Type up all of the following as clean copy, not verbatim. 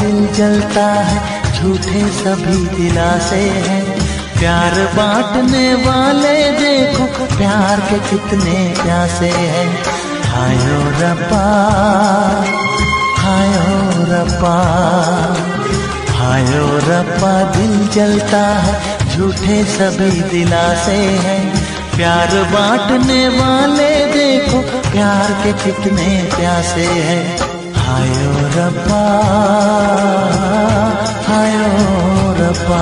दिल जलता है, झूठे सभी दिलासे हैं। प्यार बांटने वाले देखो प्यार के कितने प्यासे हैं। हायो रब्बा, हायो रब्बा, हायो रब्बा, दिल जलता है, झूठे सभी दिलासे हैं। प्यार बांटने वाले देखो प्यार के कितने प्यासे हैं। हायो रब्बा, हायो रब्बा।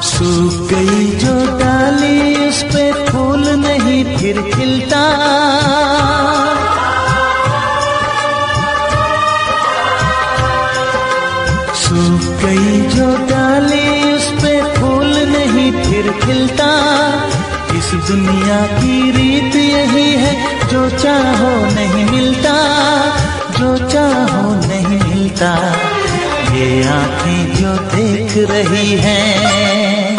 सूख गई जो डाली उस पे फूल नहीं फिर खिलता। सूख गई जो डाली उस पे फूल नहीं फिर खिलता। इस दुनिया की रीत यही है, जो चाहो नहीं मिलता, जो चाहो नहीं मिलता। ये आँखें जो देख रही हैं,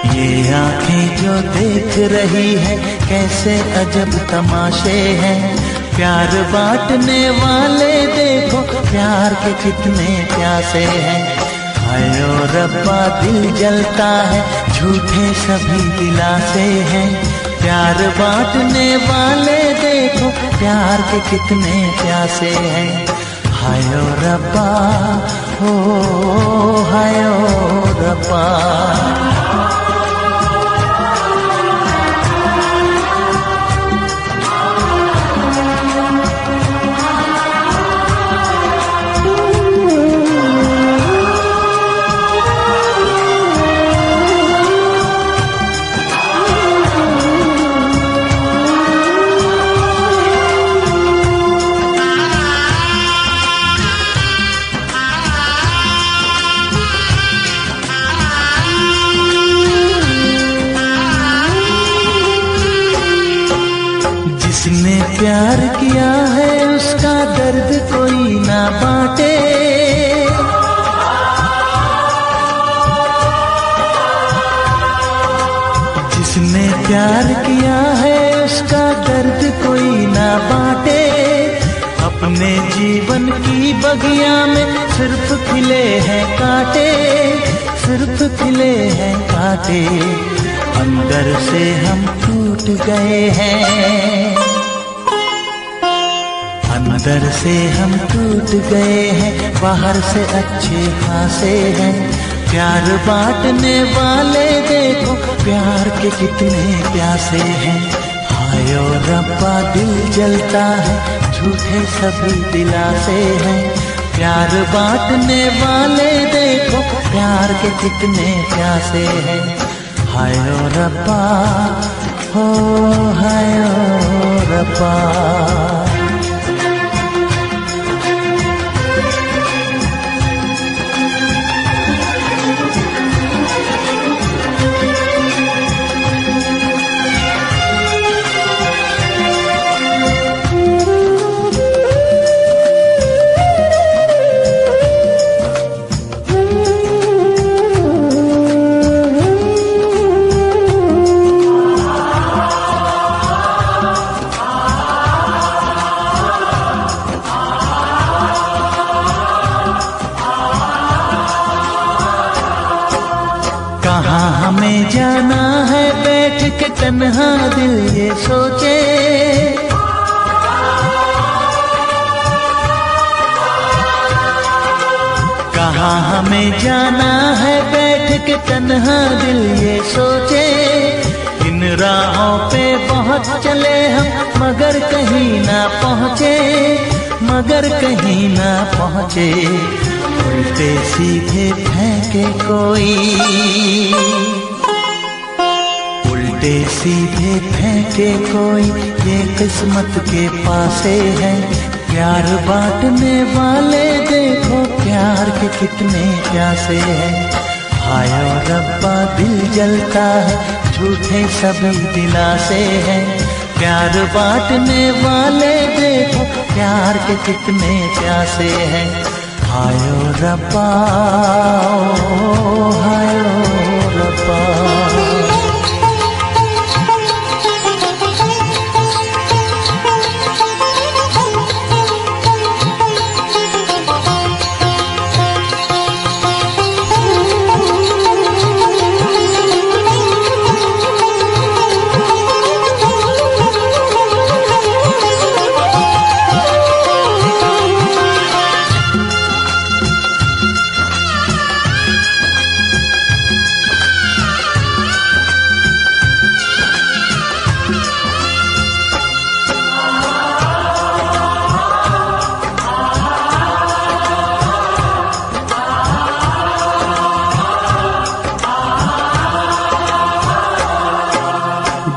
ये आँखें जो देख रही है, कैसे अजब तमाशे हैं। प्यार बांटने वाले देखो प्यार के कितने प्यासे हैं। हायो रब्बा, दिल जलता है, झूठे सभी दिलासे हैं। प्यार बांटने वाले देखो प्यार के कितने प्यासे हैं। हायो रब्बा, हो हायो रब्बा। जिसने प्यार किया है उसका दर्द कोई ना बांटे। जिसने प्यार किया है उसका दर्द कोई ना बांटे। अपने जीवन की बगिया में सिर्फ खिले हैं कांटे, सिर्फ खिले हैं कांटे। अंदर से हम टूट गए हैं, अंदर से हम टूट गए हैं, बाहर से अच्छे खासे हैं। प्यार बांटने वाले देखो प्यार के कितने प्यासे हैं। हायो रब्बा, दिल जलता है, झूठे सभी दिलासे हैं। प्यार बांटने वाले देखो प्यार के कितने प्यासे हैं। हायो रब्बा, हो हायो रब्बा। कहाँ हमें जाना है बैठ के तन्हा दिल ये सोचे। कहाँ हमें जाना है बैठ के तन्हा दिल ये सोचे। इन राहों पे बहुत चले हम मगर कहीं ना पहुँचे, मगर कहीं ना पहुँचे। उल्टे सीधे फेंके कोई, उल्टे सीधे फेंके कोई, ये किस्मत के पासे है। प्यार बांटने वाले देखो प्यार के कितने प्यासे हैं। हाय ओ रब्बा दिल जलता है, झूठे सभी दिलासे हैं। प्यार बांटने वाले देखो, प्यार के कितने प्यासे हैं। हाय ओ रब्बा, हाय ओ रब्बा।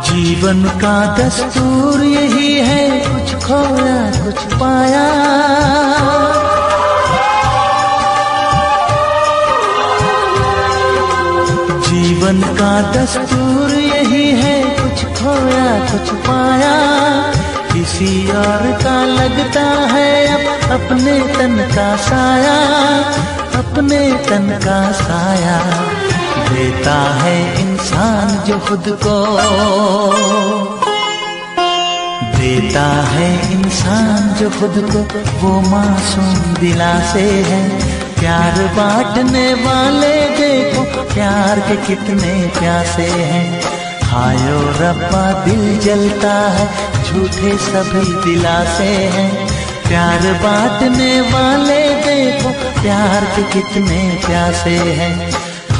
जीवन का दस्तूर यही है, कुछ खोया कुछ पाया। जीवन का दस्तूर यही है, कुछ खोया कुछ पाया। किसी और का लगता है अब अपने तन का साया, अपने तन का साया। देता है इंसान जो खुद को, देता है इंसान जो खुद को, वो मासूम दिलासे है। प्यार बांटने वाले देखो, प्यार के कितने प्यासे हैं। हाय ओ रब्बा दिल जलता है, झूठे सभी दिलासे हैं। प्यार बांटने वाले देखो, प्यार के कितने प्यासे हैं।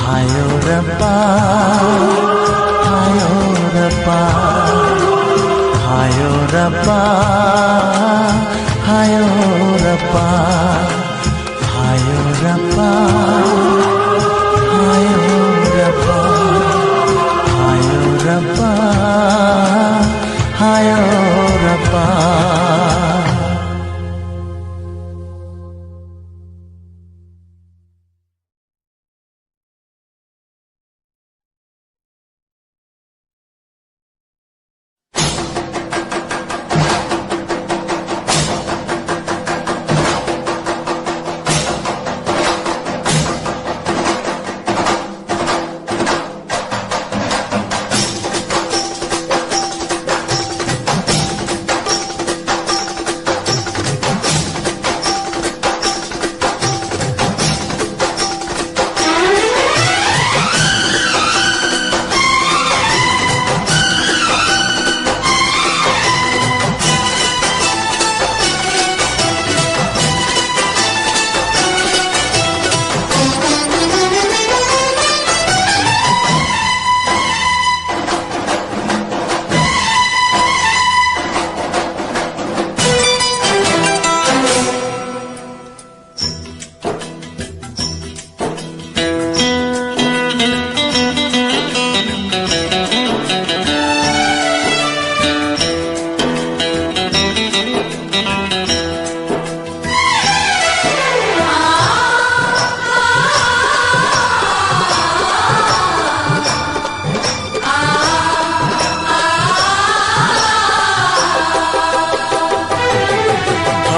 हाय ओ रब्बा, हाय ओ रब्बा, हाय ओ रब्बा, हाय ओ रब्बा, हाय ओ रब्बा, हाय ओ रब्बा, हाय ओ रब्बा, हाय ओ रब्बा।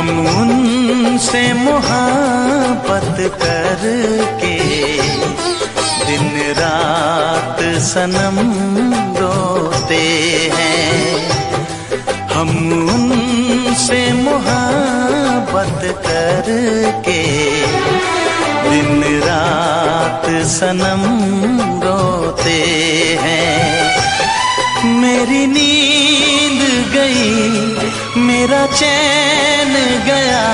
उनसे मोहब्बत करके दिन रात सनम रोते हैं। हम उनसे मोहब्बत करके दिन रात सनम रोते हैं। मेरी नींद गई, मेरा चैन गया,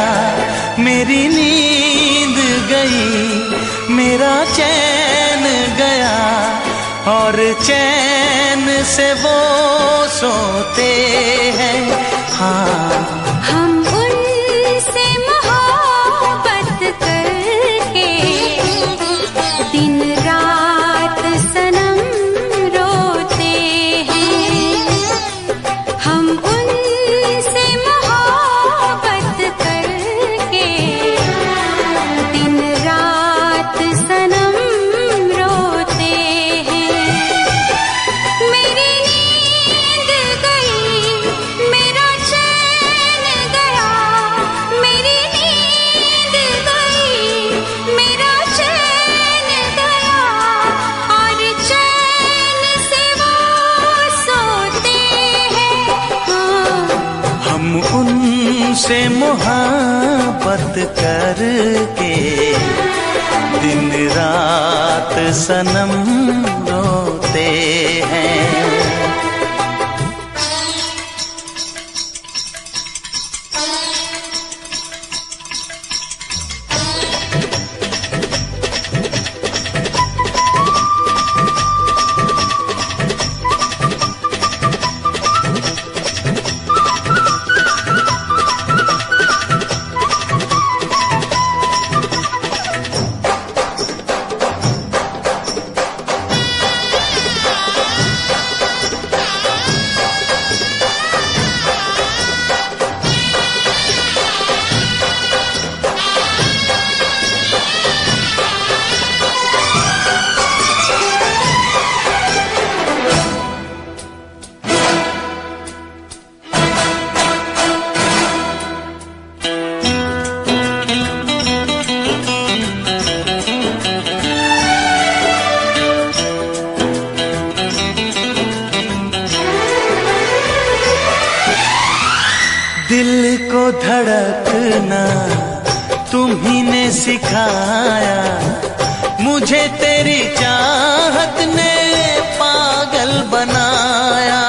मेरी नींद गई, मेरा चैन गया, और चैन से वो सोते हैं। हाँ, हम उनसे मोहब्बत करके दिन रात सनम रोते हैं। हम उनसे मोहब्बत करके दिन रात सनम रोते मोहब्बत करके दिन रात सनम रोते हैं। दिल को धड़कना तुम्ही ने सिखाया, मुझे तेरी चाहत ने पागल बनाया।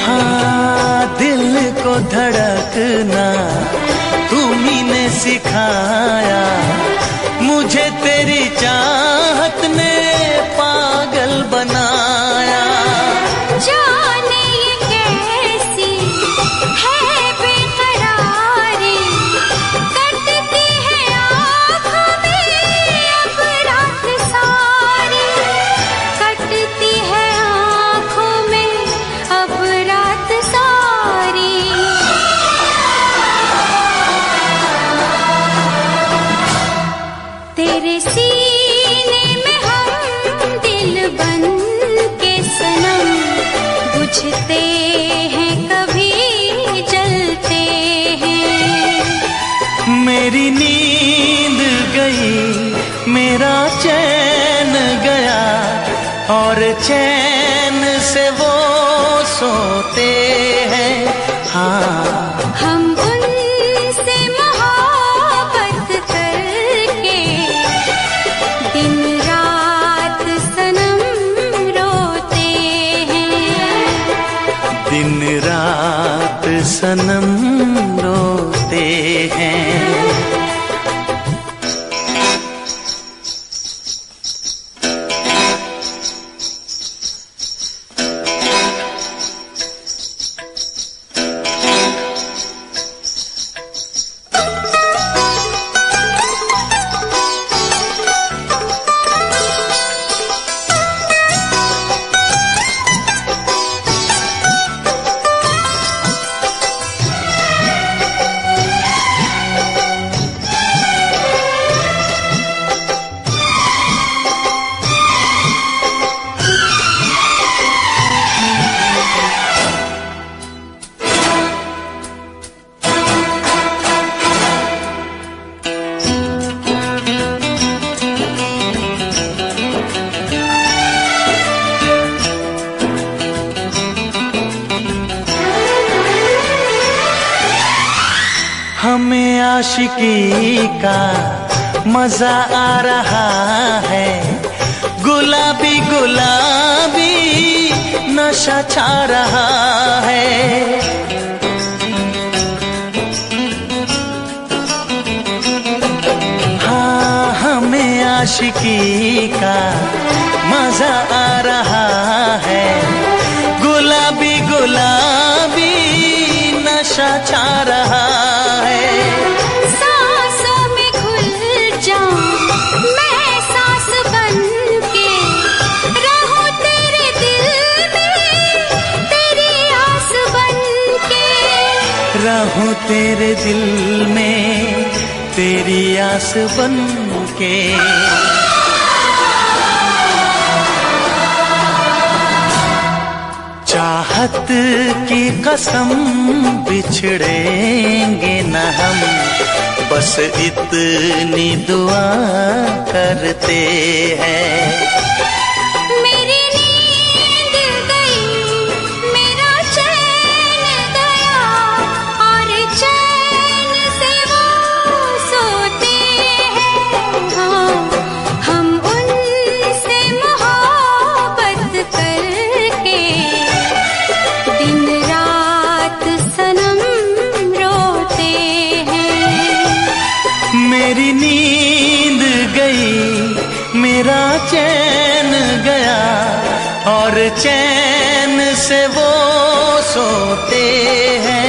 हाँ, दिल को धड़कना तुम्ही ने सिखाया, मुझे तेरी चाहत ने पागल बनाया। जाने ये कैसी है बेकरारी, कटती है आँखों में अब रात सारी, कटती है आँखों में अब रात सारी। तेरे सीने में हम दिल बन के सनम, बुझते हैं कभी जलते हैं। मेरी नींद गई, मेरा चैन गया, और चैन से वो सोते हैं। हाँ, हम उनसे मोहब्बत करके दिन रात सनम रोते हैं। दिन रात सनम रोते हैं। हमें आशिकी का मजा आ रहा है, गुलाबी गुलाबी नशा छा रहा है। हाँ, हमें आशिकी का मजा आ रहा है, गुलाबी गुलाबी नशा छा रहा है। सांसों में घुल जाऊं मैं सांस बन के, रहूं तेरे दिल में तेरी आस बन के। रहूं तेरे दिल में तेरी आस बन के। चाहत की कसम बिछड़ेंगे न हम, बस इतनी दुआ करते हैं। मेरी नींद गई, मेरा चैन गया और चैन से वो सोते हैं।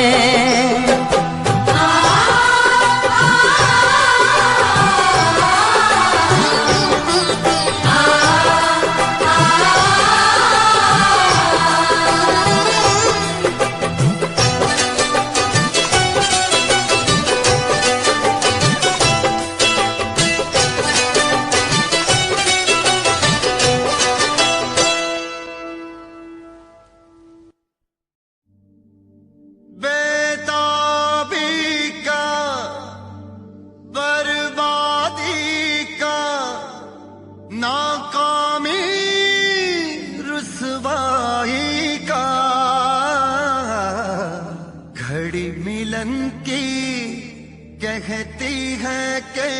कहती है कि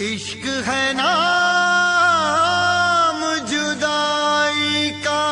इश्क है नाम जुदाई का।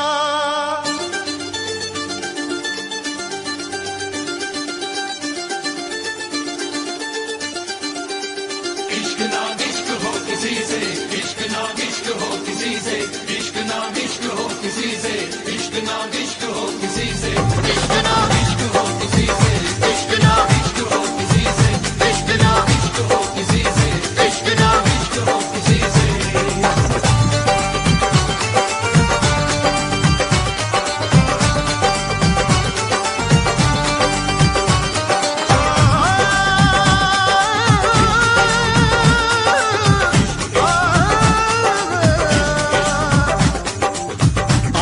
इश्क ना इश्क हो किसी से, इश्क ना इश्क हो किसी से, इश्क ना इश्क हो किसी से, इश्क ना इश्क हो किसी से, इश्क ना इश्क हो किसी से, इश्क ना इश्क हो किसी से, इश्क ना इश्क हो किसी से, इश्क ना इश्क हो किसी से।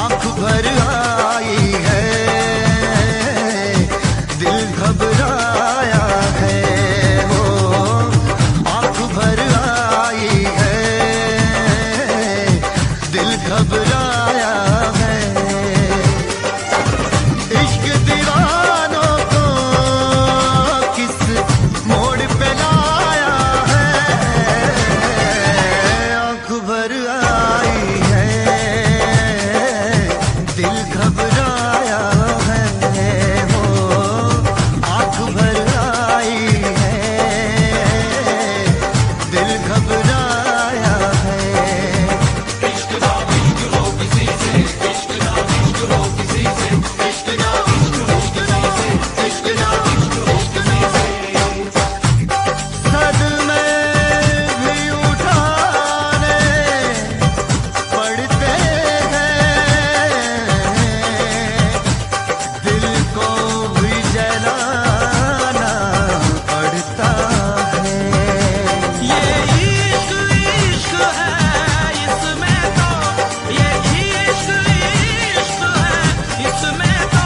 आँख भर आई है, दिल घबराया है, वो आँख भर आई है, दिल घबराया है। इश्क दीवानों को किस मोड़ पे लाया है, आँख भर आई है, दिल घबराया है, वो आँख भर आई है, दिल घबराया है। इश्क ना इश्क हो किसी से, इश्क ना इश्क हो किसी से, इश्क ना इश्क हो किसी से, इश्क ना इश्क हो किसी से। सदमे भी उठाने पड़ते हैं, दिल को भी जलाना पड़ता है। ये इश्क इश्क है इसमें तो, ये इश्क इश्क है इसमें तो,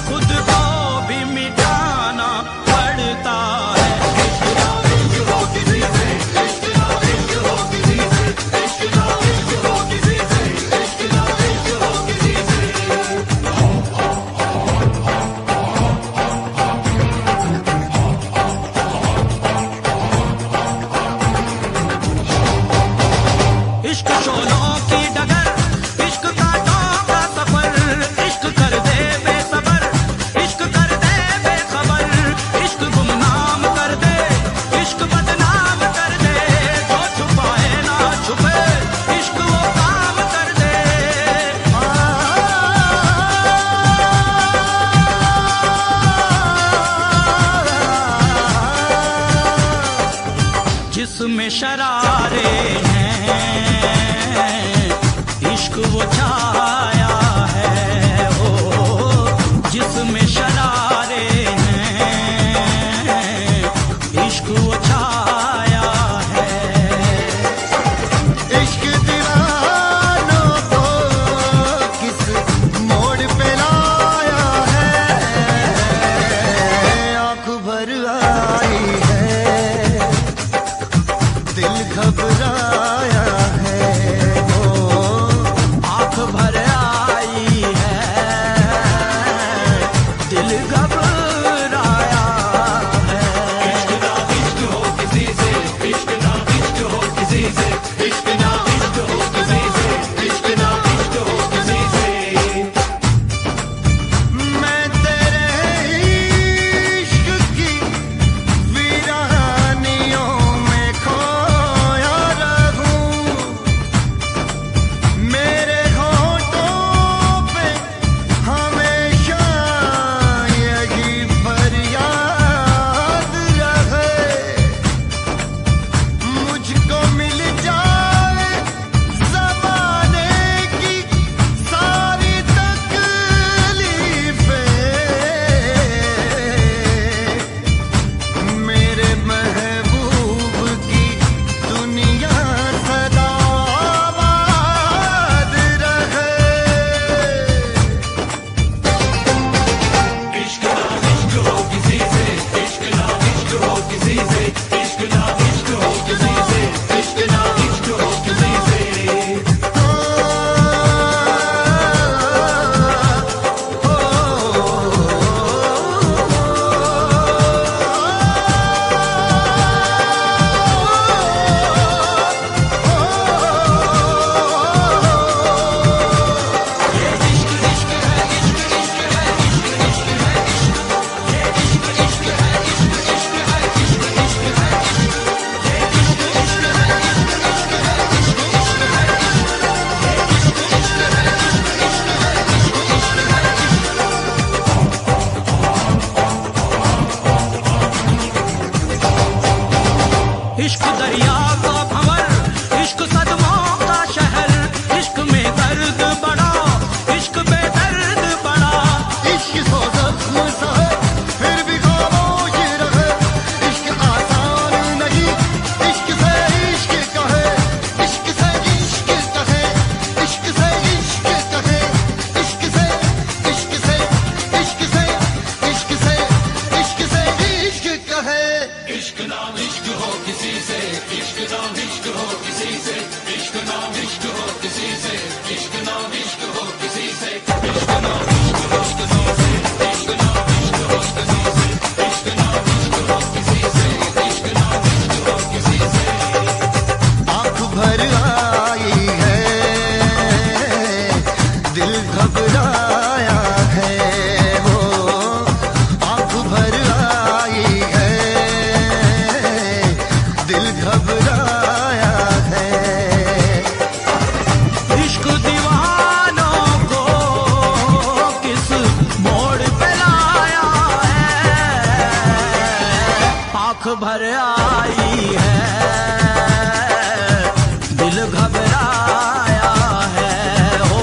खुद को भी मिटाना पड़ता है। इश्क ना इश्क हो किसी से, इश्क ना इश्क हो किसी से, इश्क ना इश्क हो किसी से, इश्क ना इश्क हो किसी से। इश्क शोलों की डगर, इश्क कांटों का सफर, इश्क कर दे बेसबर, इश्क कर दे बेखबर, इश्क गुमनाम कर दे, इश्क बदनाम कर दे, जो छुपाए ना छुपे, इश्क वो काम कर दे। जिसमें शरारे हैं, इश्क वो छाया है, हो जिसमें शरारे हैं, इश्क वो छाया है। इश्क दीवानों को किस मोड़ पे लाया है, आँख भर आई है, दिल घबराया है, वो आँख भर आई है, दिल घबराया है। इश्क ना इश्क हो किसी से, इश्क ना इश्क हो किसी से, इश्क ना इश्क हो किसी से, इश्क ना इश्क हो किसी से। मैं तेरे इश्क की वीरानियों में खोया रहूं, आंख भर आई है, दिल घबराया है, हो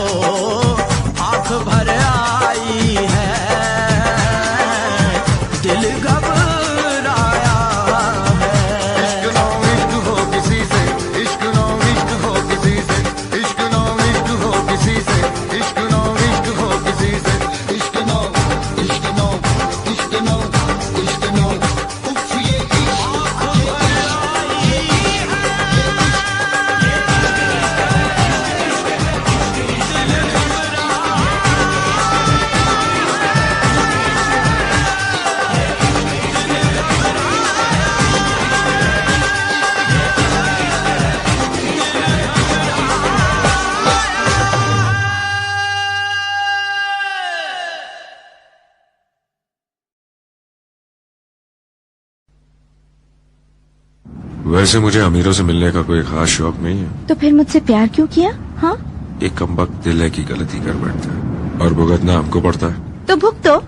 आंख भर आई है, दिल घबराया है। इश्क नो इश्क हो किसी से, इश्क नो इश्क हो किसी से, इश्क नो इश्क हो किसी से, इश्क नो इश्क हो किसी से, इश्क नो इश्क नो इश्क नो इश्क नो उफ ये वैसे मुझे अमीरों से मिलने का कोई खास शौक नहीं है। तो फिर मुझसे प्यार क्यों किया? हाँ, एक कमबख्त दिल है की गलती कर बैठता है और भुगतना हमको पड़ता है। तो भुगतो।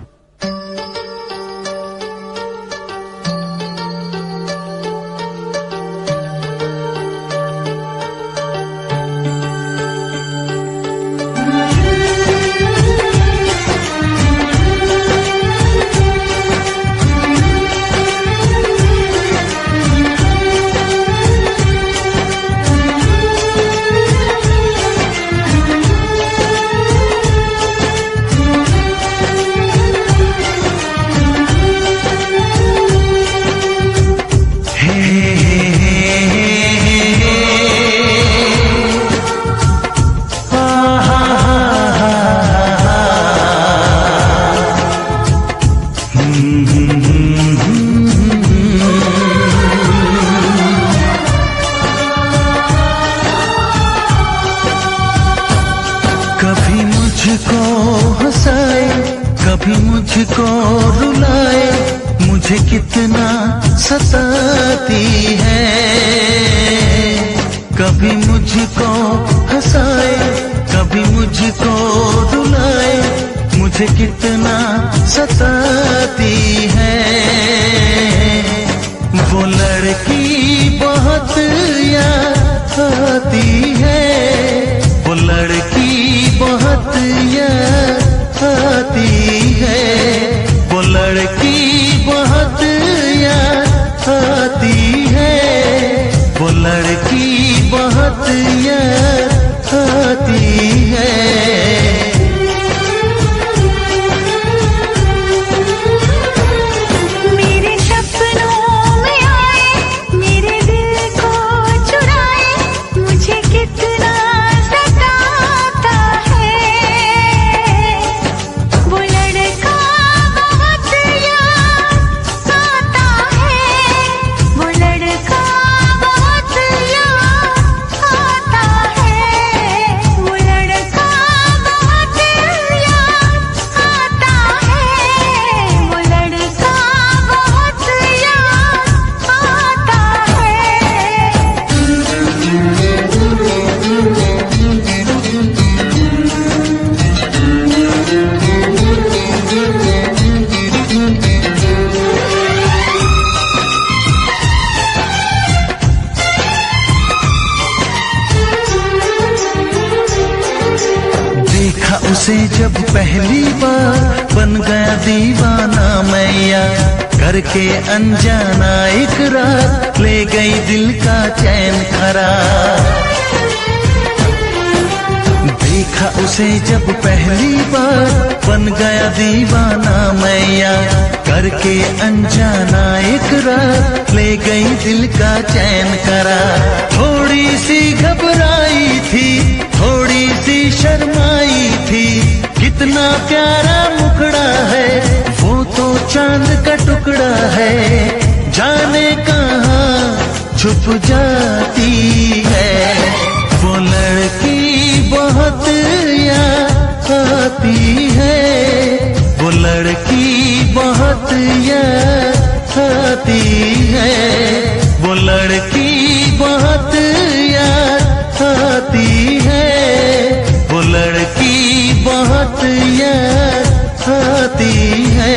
कभी मुझको हंसाए, कभी मुझको रुलाए, मुझे कितना सताती है। कभी मुझको हंसाए, कभी मुझको रुलाए, मुझे कितना सताती है। वो लड़की बहुत याद आती है, वो लड़की बहुत याद आती है, वो लड़की बहुत याद आती है, वो लड़की बहुत याद आती है। मेरे सपनों में आए, मेरे दिल को चुराए, मुझे कितना सताता है। वो लड़का बहुत याद आता है, वो लड़का बहुत याद आता है, वो लड़का बहुत याद आता है, वो लड़का बहुत याद आता देखा उसे जब पहली बार, बन गया दीवाना मैया, करके अनजाना इकरार, ले गई दिल का चैन करार। देखा उसे जब पहली बार, बन गया दीवाना मैया, करके अनजाना इकरार, ले गई दिल का चैन करार। थोड़ी सी घबराई थी, थोड़ी सी शर्माई थी, कितना प्यारा मुखड़ा है, वो तो चांद का टुकड़ा है, जाने कहाँ छुप जाती है। वो लड़की बहुत याद आती है, वो लड़की बहुत याद आती है, वो लड़की बहुत याद आती है, वो लड़की बहुत याद आती है।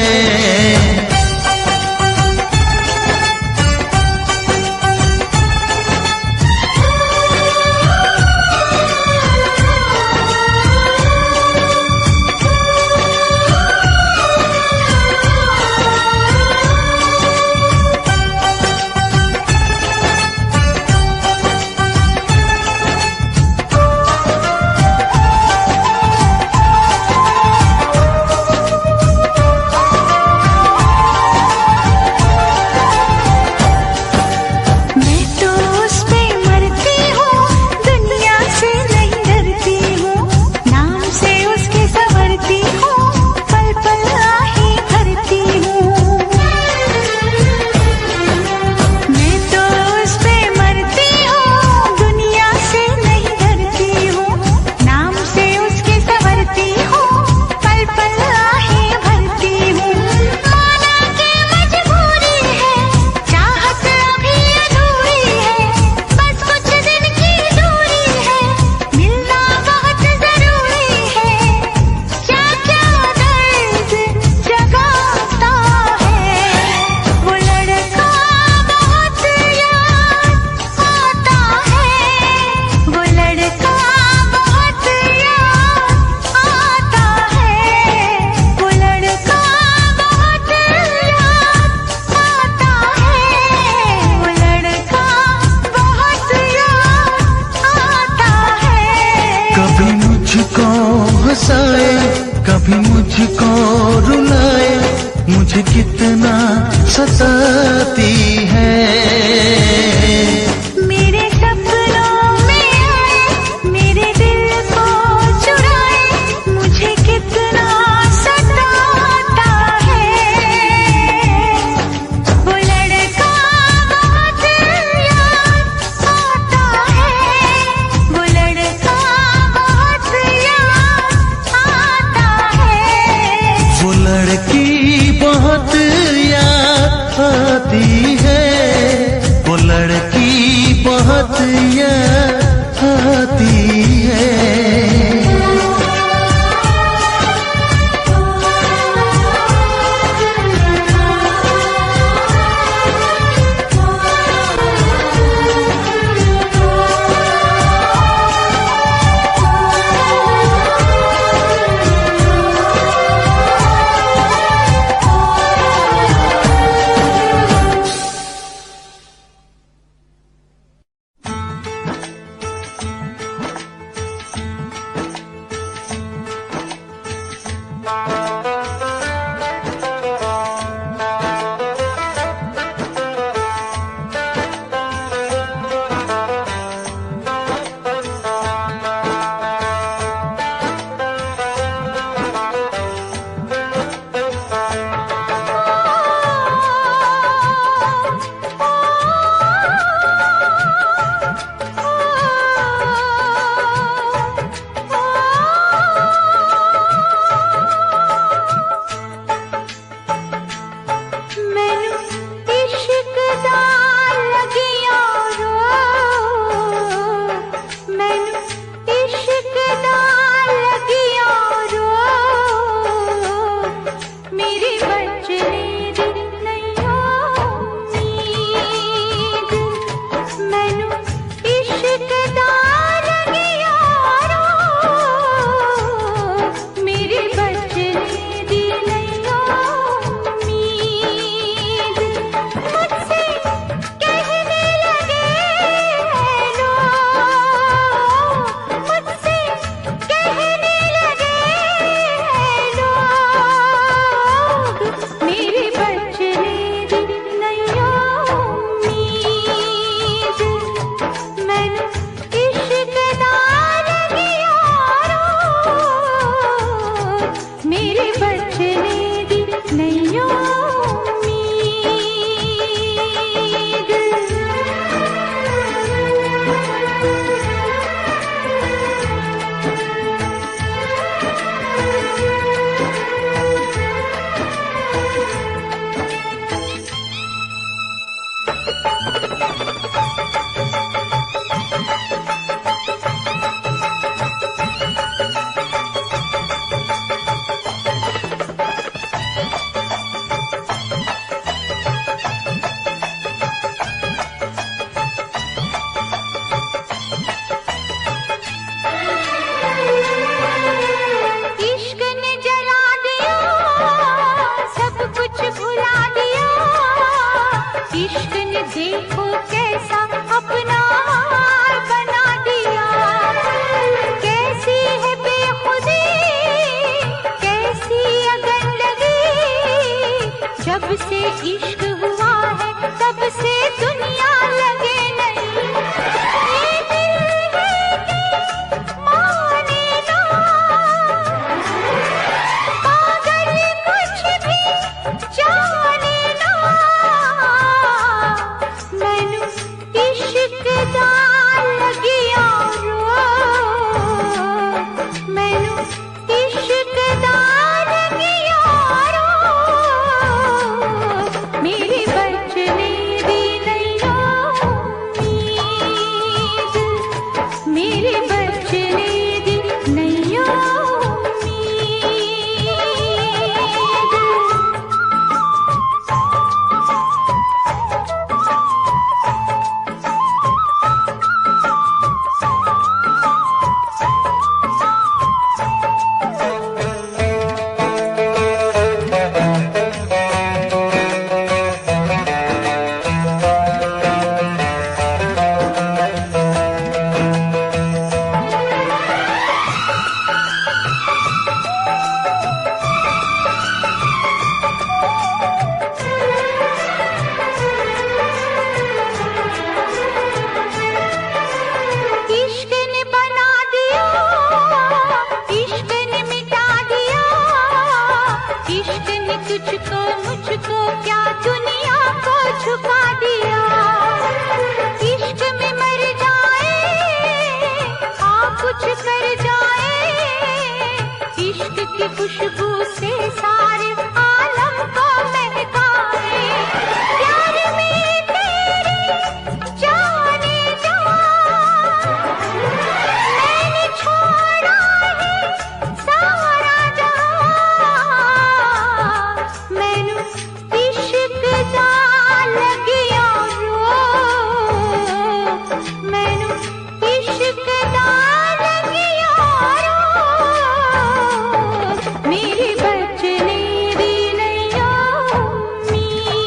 मुझे कितना सताती है। मेरे सपनों में आए, मेरे दिल को चुराए, मुझे कितना सताता है। वो लड़का बहुत याद आता है, वो लड़का बहुत याद आता है। वो लड़की बहुत याद आती है, वो लड़की बहुत याद आती है। मेरे बचने दी नहीं। खुशबू से सारे आलम को महकाए। प्यार में तेरे जाने जा मैंने छोड़ा है सारा जहां। मैनू इश्क दा लगिया रो, मैनू इश्क दा लगिया रो। मेरे बचने दी नैया उम्मीद,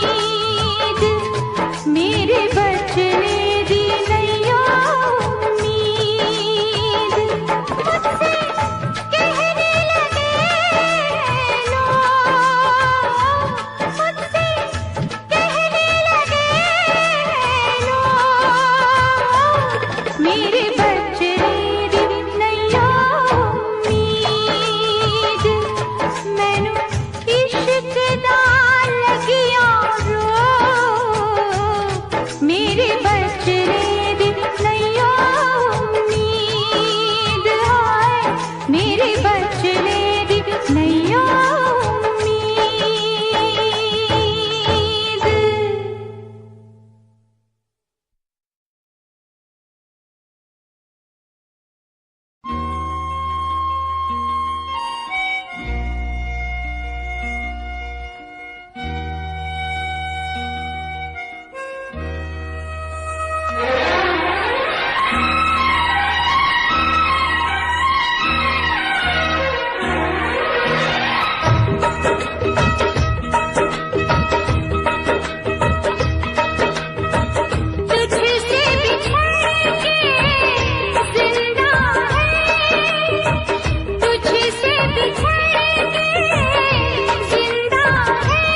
मेरे बचने दी नैया उम्मीद। मुझसे कहने लगे लोग, मुझसे कहने लगे लोग, मेरे बचने दी नैया उम्मीद। मैनू इश्क दा लगिया रो, मेरे बचने दी नैया उम्मीद। हाय मेरे बचने दी नैया उम्मीद। तुझसे बिछड़ के जिंदा है, तुझसे बिछड़ के जिंदा है।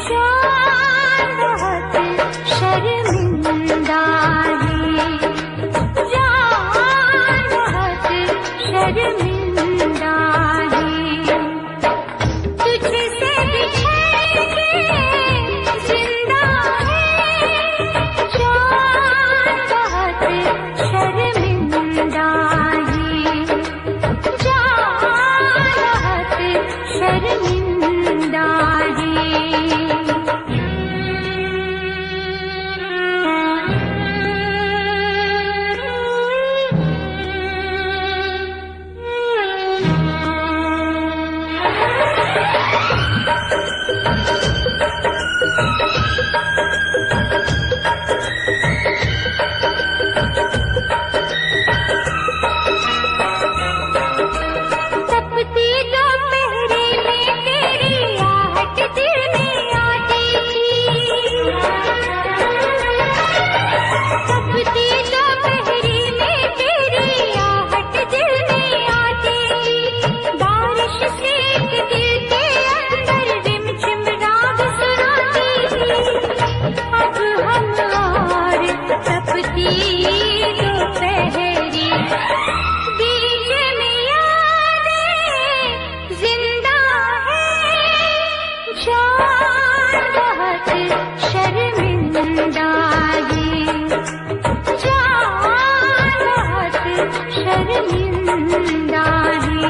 जान बहुत शर्मिंदा है, जान बहुत शर्मिंदा है। तुझसे बिछड़ के जिंदा है, जान बहुत शर्मिंदा है, जान बहुत शर्मिंदा तपती दोपहरी में तेरी आहट दिल में आती थी। तपती दोपहरी में तेरी आहट दिल में आती थी। बारिश से एक दिल के अंदर रिमझिम राग सुनाती थी। अब हम और तपती दोपहरी बीच में यादें जिंदा है। जान बहुत शर्मिंदा है, जान बहुत शर्मिंदा है।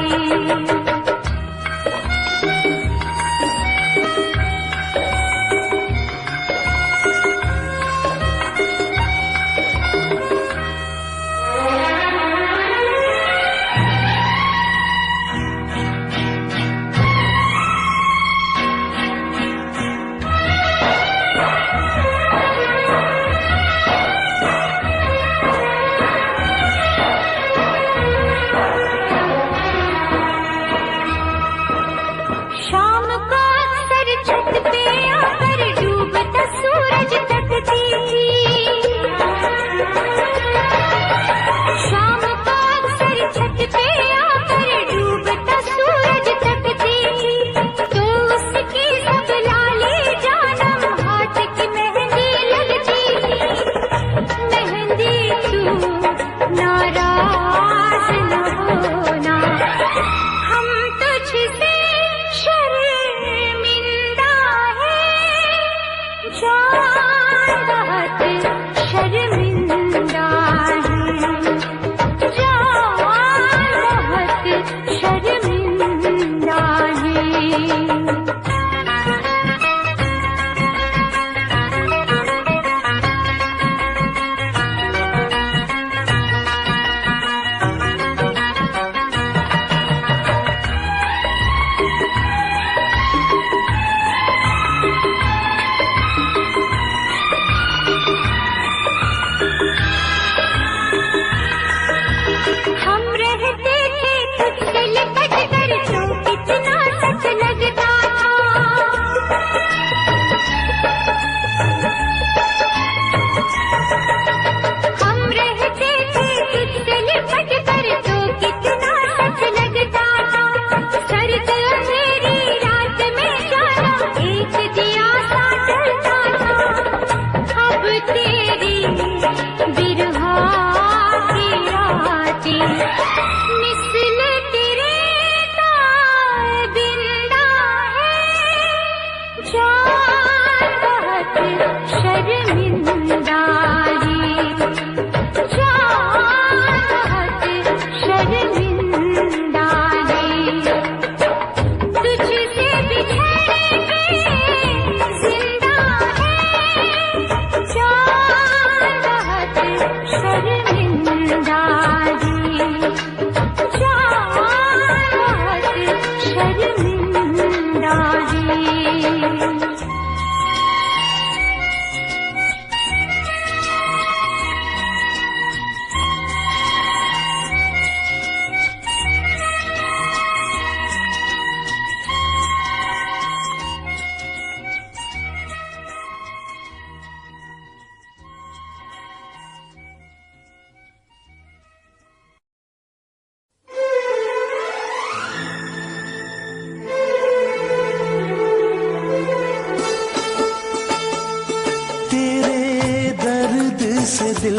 से दिल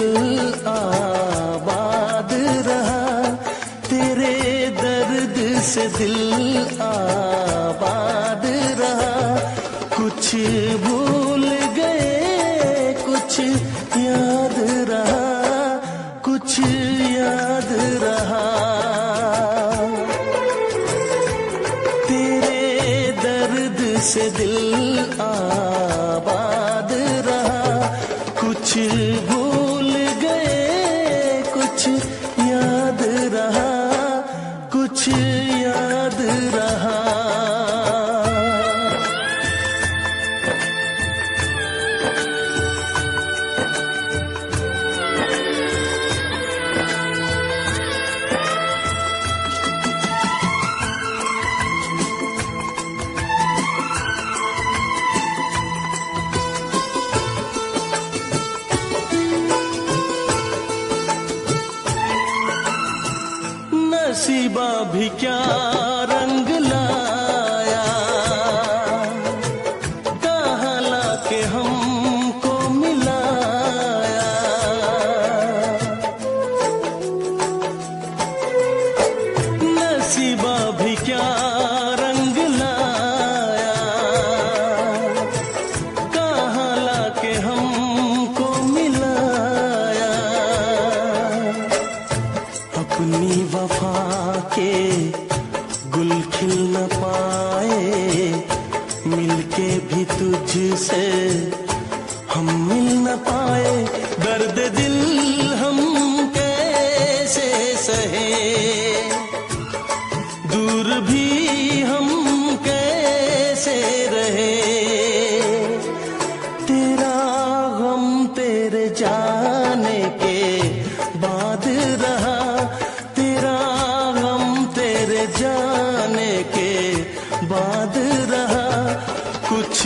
आबाद रहा, तेरे दर्द से दिल आबाद रहा। कुछ भूल गए कुछ याद रहा, कुछ याद रहा। तेरे दर्द से दिल आबाद रहा, कुछ भूल गए कुछ याद रहा, कुछ याद रहा। नसीबा भी क्या रंग लाया, कहाँ लाके हमको मिलाया। नसीबा भी क्या रंग लाया, कहाँ लाके हमको मिलाया। अपनी वफा के गुल खिल न पाए, मिलके भी तुझसे हम मिल न पाए। दर्द दिल हम कैसे सहे, दूर भी हम कैसे रहे। तेरा गम तेरे जाने के बाद रहा, जाने के बाद रहा। कुछ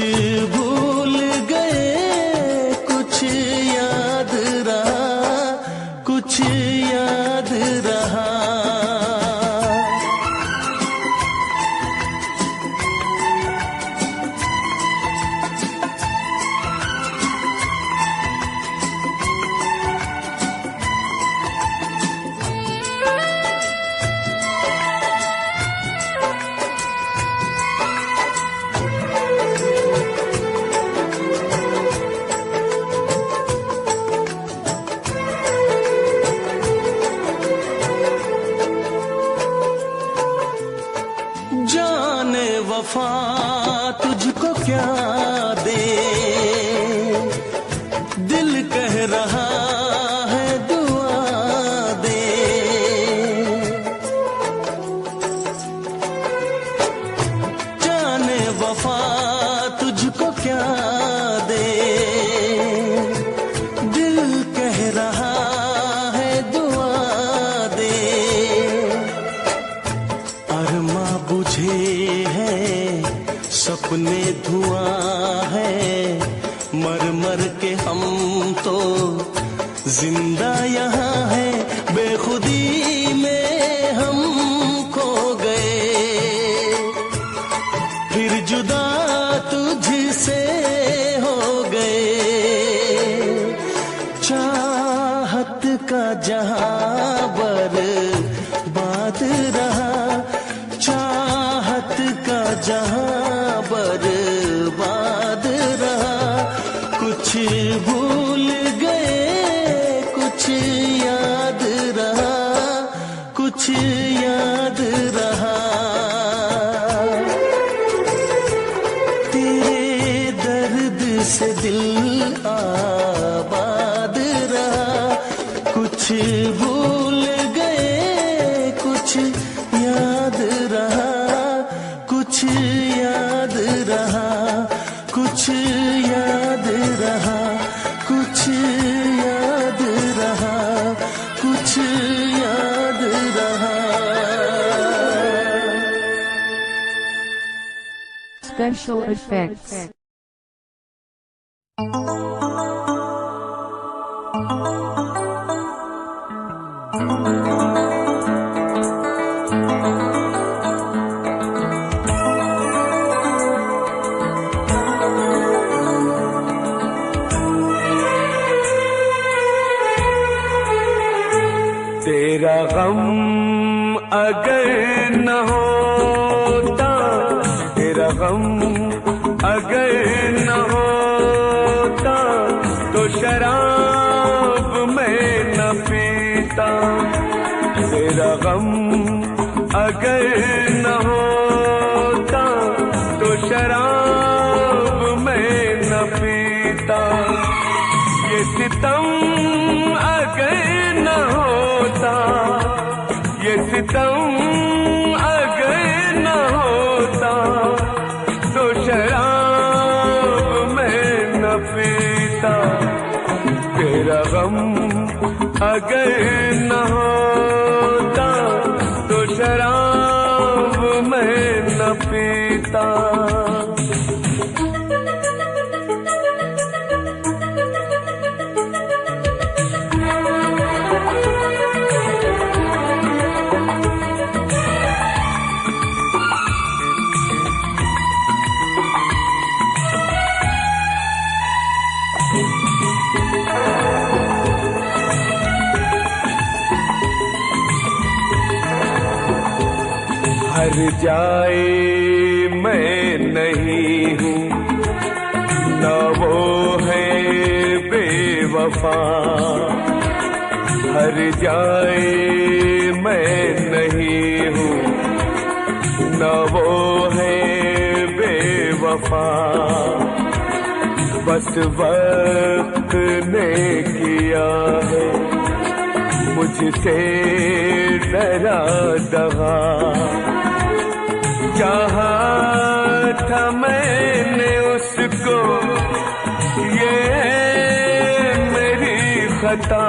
भूल गए कुछ याद रहा, कुछ याद रहा। जाने वफा तुझको क्या दे, दिल कह रहा है दुआ दे। जाने वफा तुझको क्या दे, दिल कह रहा है दुआ दे। अरमा बुझे हैं सपने धुआं है, मर मर के हम तो जिंदा यहाँ है। बेखुदी में हम खो गए, फिर जुदा तुझसे हो गए। चाहत का जहां बर्बाद रहा, चाहत का जहां बर्बाद रहा। से दिल आबाद रहा, कुछ भूल गए कुछ याद रहा, कुछ याद रहा, कुछ याद रहा, कुछ याद रहा, कुछ याद रहा। Special effects. तेरा गम अगर न होता, तेरा गम अगर न होता, तो शराब मैं न पीता। तेरा गम अगर न होता, तो शराब मैं न पीता। ये सितम अगर न होता, ये सितम अगर न होता, तो शराब मैं न पीता। तेरा गम अगर न होता, तो शराब मैं न पीता। हर जाए मैं नहीं हूँ, न वो है बेवफा। हर जाए मैं नहीं हूँ, न वो है बेवफा। बस वक्त ने किया है मुझसे डरा दगा। चाहा था मैंने उसको, ये मेरी खता।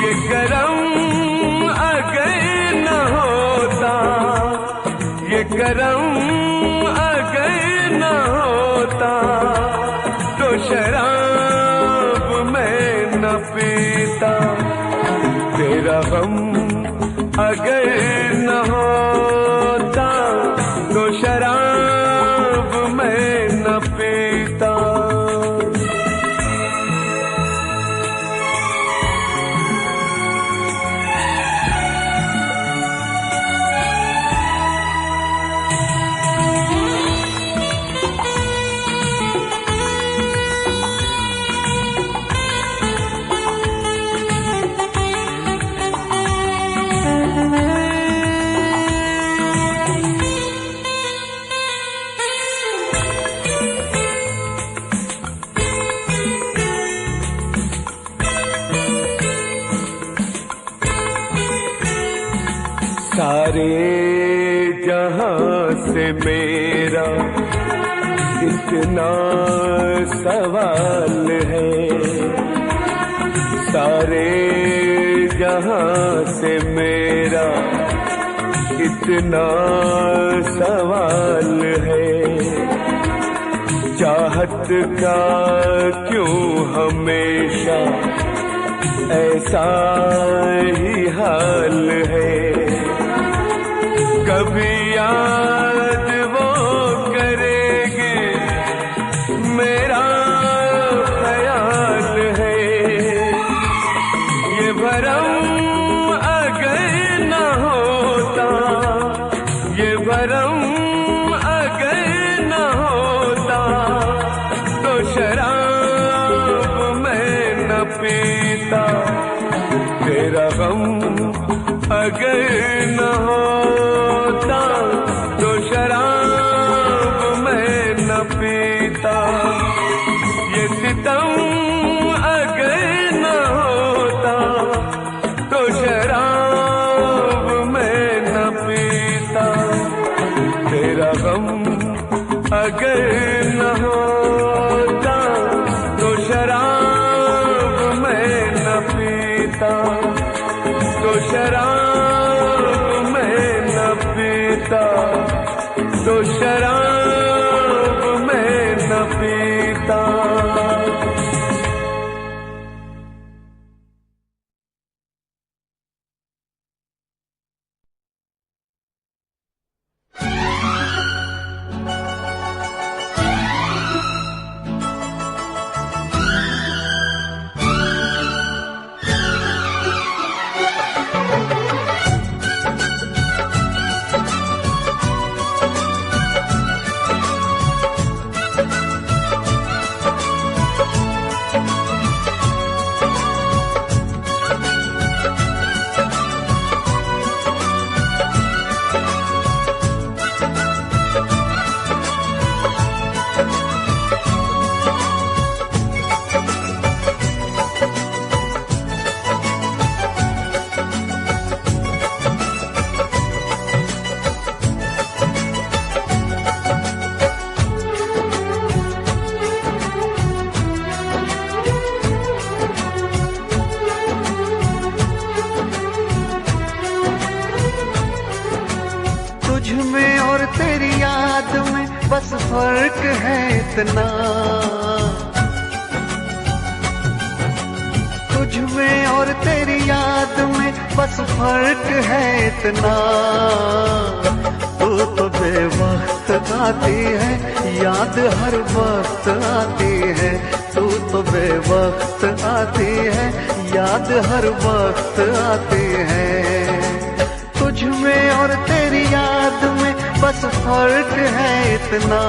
ये करम अगर न होता, ये करम अगर न होता, तो शराब मैं न पीता। तेरा गम अगर न होता, तो शराब मैं न पीता। सारे जहां से मेरा इतना सवाल है, सारे जहां से मेरा इतना सवाल है। चाहत का क्यों हमेशा ऐसा ही हाल है। कभी याद वो करेंगे मेरा ख्याल है। ये भरम अगर न होता, ये भरम अगर न होता, तो शराब मैं न पीता। तेरा गम अगर न होता, तो शराब मैं न पीता। पीता। ये सितम अगर न होता तो शराब मैं न पीता। तेरा गम अगर न होता तो शराब मैं न पीता। तो शराब मैं न पीता। तो शराब मैं न पीता। बस फर्क है इतना, तुझ में और तेरी याद में बस फर्क है इतना। तू तो बेवक्त आती है, याद हर वक्त आती है। तू तो बेवक्त आती है, याद हर वक्त आती है। तुझ में और तेरी याद में बस फर्क है इतना।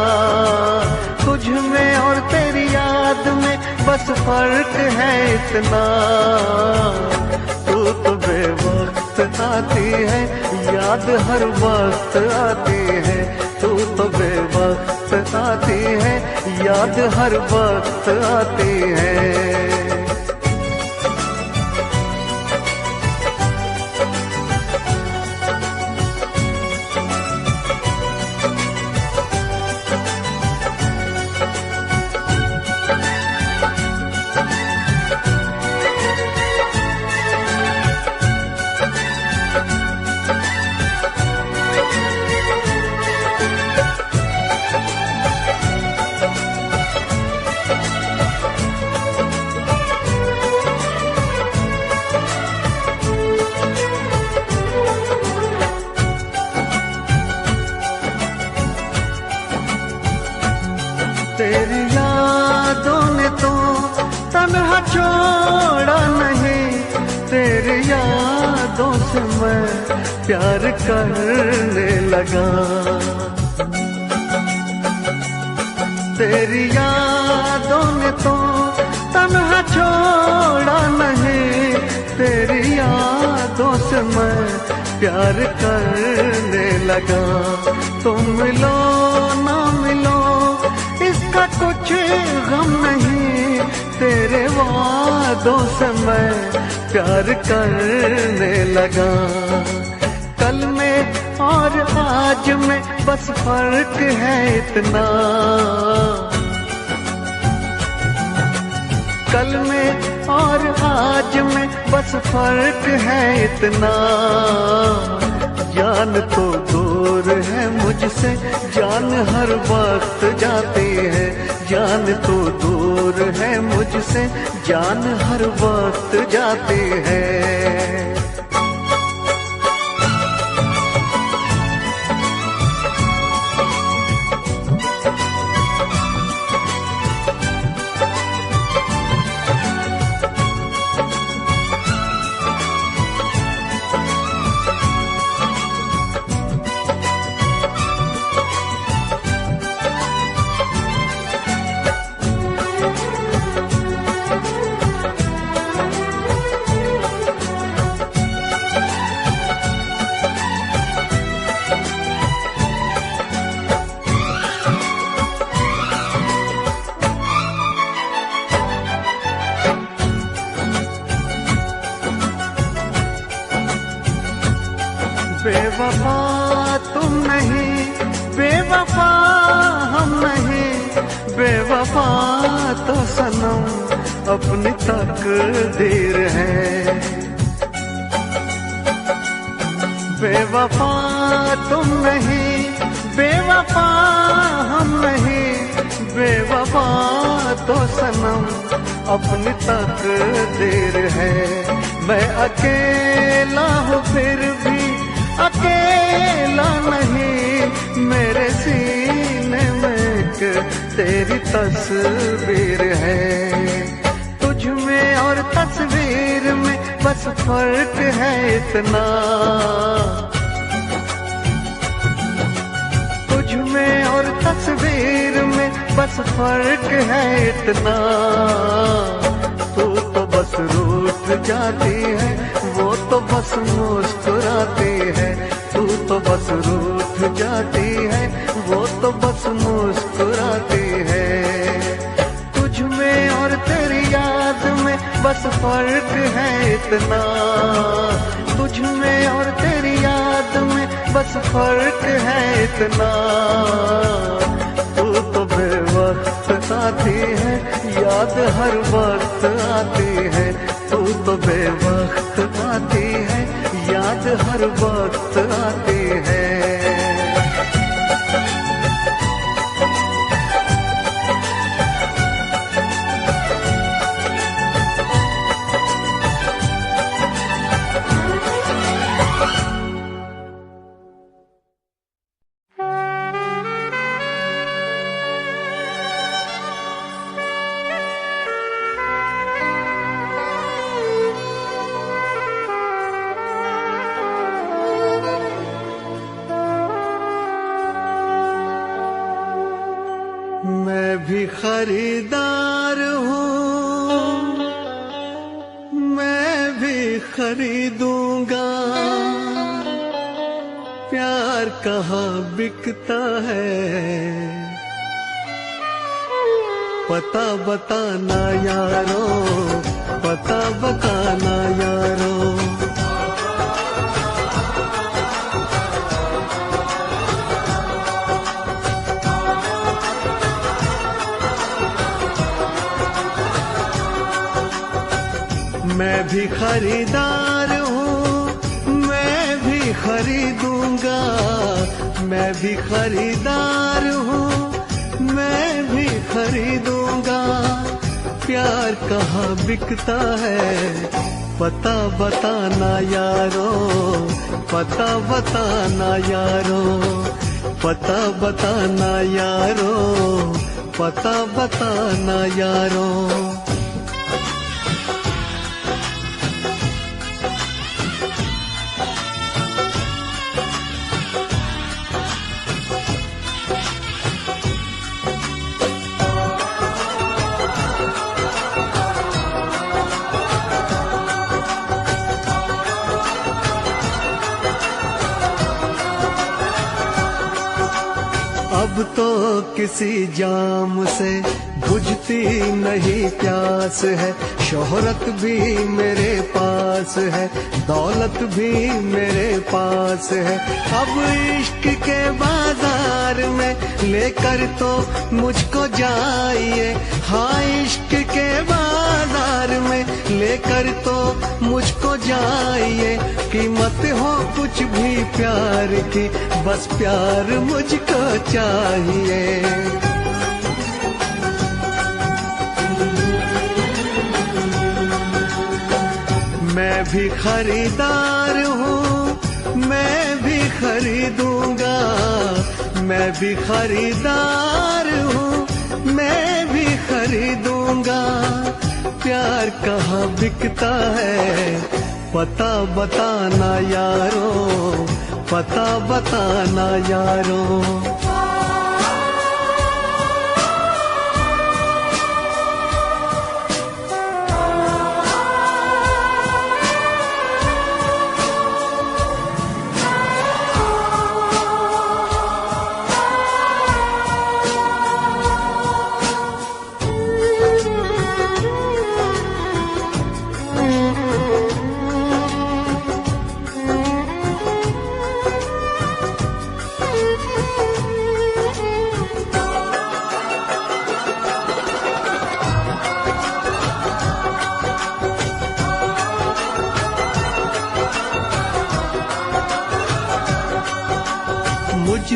तुझ में और तेरी याद में बस फर्क है इतना। तू तो बेवक्त आती है, याद हर वक्त आती है। तू तो बेवक्त आती है, याद हर वक्त आती है। तेरी यादों ने तो तन्हा छोड़ा नहीं। तेरी यादों से मैं प्यार करने लगा। तेरी यादों ने तो तन्हा छोड़ा नहीं। तेरी यादों से मैं प्यार करने लगा। तुम मिलो ना मिलो इसका कुछ गम नहीं। तेरे वादों से मैं प्यार करने लगा। कल में और आज में बस फर्क है इतना। कल में और आज में बस फर्क है इतना। जान तो दूर है मुझसे, जान हर वक्त जाती है। जान तो दूर है मुझसे, जान हर वक्त जाती है। बेवफा तुम नहीं, बेवफा हम नहीं, बेवफा तो सनम अपनी तकदीर है। बेवफा तुम नहीं, बेवफा हम नहीं, बेवफा तो सनम अपनी तकदीर है। मैं अकेला हूँ फिर भी अकेला नहीं, मेरे सीने में एक तेरी तस्वीर है। तुझ में और तस्वीर में बस फर्क है इतना, तुझ में और तस्वीर में बस फर्क है इतना। तू तो बस रूठ जाती है, वो तो बस मुस्कुराती है। तू तो बस रूठ जाती है, वो तो बस मुस्कुराती है। तुझ में और तेरी याद में बस फर्क है इतना, तुझ में और तेरी याद में बस फर्क है इतना। तू तो बेवक्त आती है, याद हर वक्त आती है। तू तो बेवक्त आती है, याद हर वक्त आती है। मैं भी खरीदार हूँ, मैं भी खरीदूंगा। प्यार कहाँ बिकता है, पता बताना यारो, पता बताना यारो। मैं भी खरीदार हूँ, मैं भी खरीदूंगा। मैं भी खरीदार हूँ, मैं भी खरीदूंगा। प्यार कहाँ बिकता है, पता बताना यारो, पता बताना यारो, पता बताना यारो, पता बताना यारो। अब तो किसी जाम से बुझती नहीं प्यास है। शोहरत भी मेरे पास है, दौलत भी मेरे पास है। अब इश्क के बाजार में लेकर तो मुझको जाइए। हाँ, इश्क के बाजार में लेकर तो मुझको जाइए। कीमत हो कुछ भी प्यार की, बस प्यार मुझको चाहिए। मैं भी खरीदार हूँ, मैं भी खरीदूंगा। मैं भी खरीदार हूँ, मैं भी खरीदूंगा। प्यार कहाँ बिकता है, पता बताना यारो, पता बताना यारो।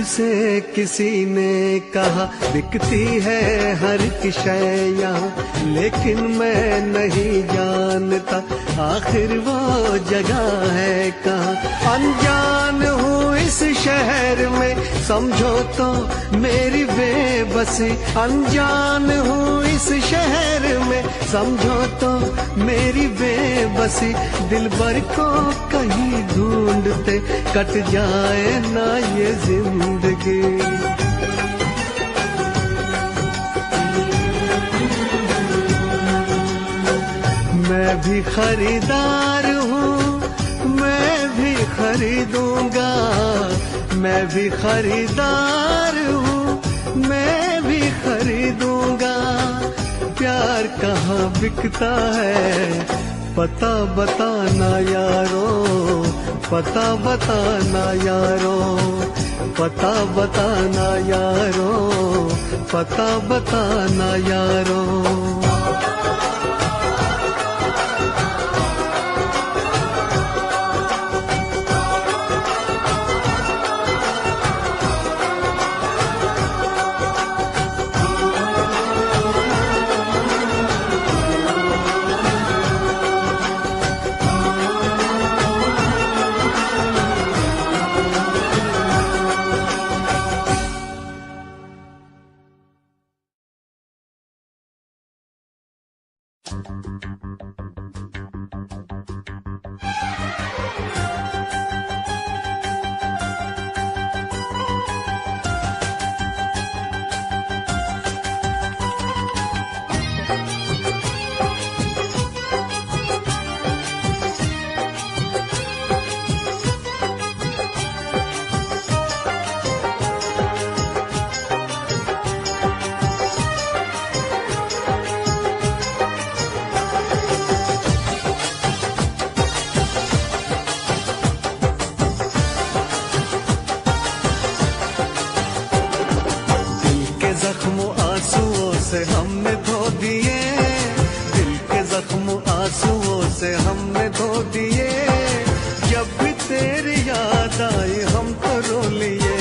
मुझसे किसी ने कहा बिकती है हर एक शय यहाँ, लेकिन मैं नहीं जानता आखिर वो जगह है कहाँ। अनजान हूँ इस शहर में समझो तो मेरी बेबसी, अनजान हूँ इस शहर में समझो तो मेरी बेबसी। दिलबर को कहीं ढूंढते कट जाए ना ये जिंदगी। मैं भी खरीदार हूँ, मैं भी खरीदूंगा, मैं भी खरीदार हूँ, मैं भी खरीदूंगा। प्यार कहाँ बिकता है पता बताना यारो, पता बताना यारो, पता बताना यारो, पता बताना यारो। से हमने धो दिए, दिल के जख्म आंसुओं से हमने धो दिए। जब भी तेरी याद आई हम तो रो लिए,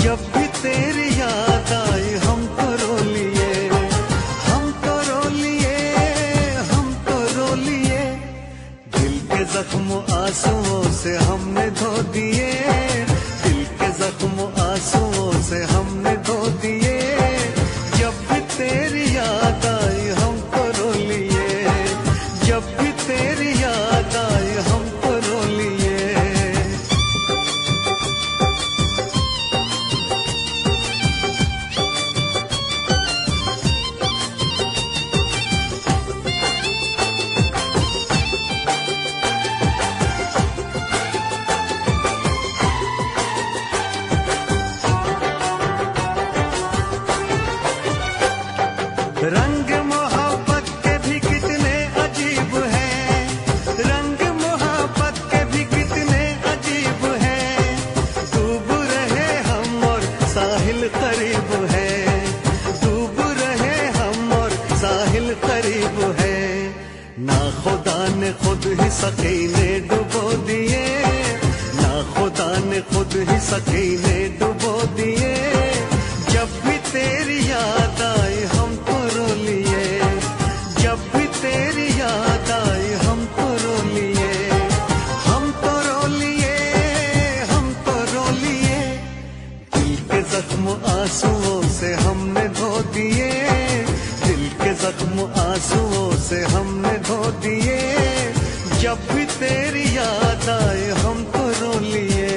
जब भी तेरी याद आई हम तो रो लिए, हम तो रो लिए, हम तो रो लिए। दिल के जख्म आंसुओं से हमने धो दिए, दिल के जख्म आंसुओं से हमने धो दिए। तेरी याद आई हमको रो लिए, जब भी तेरी याद आई हमको रो लिए। रंग मोहब्बत के भी कितने अजीब हैं, रंग मोहब्बत के भी कितने अजीब हैं। डूब रहे हम और साहिल करीब है, डूब रहे हम और साहिल करीब है। ना खुदा ने खुद ही सकीने डुबो दिए, ना खुदा ने खुद ही सकीने डुबो दिए। जब भी तेरी याद आई हम तो रो लिए, जब भी तेरी याद आई हम तो रो लिए, हम तो रो लिए, हम तो रो लिए। दिल के जख्म आंसुओं से हमने धो दिए, दिल के जख्म आंसुओं से हमने धो दिए। जब भी तेरी याद आई हम तो रो लिए।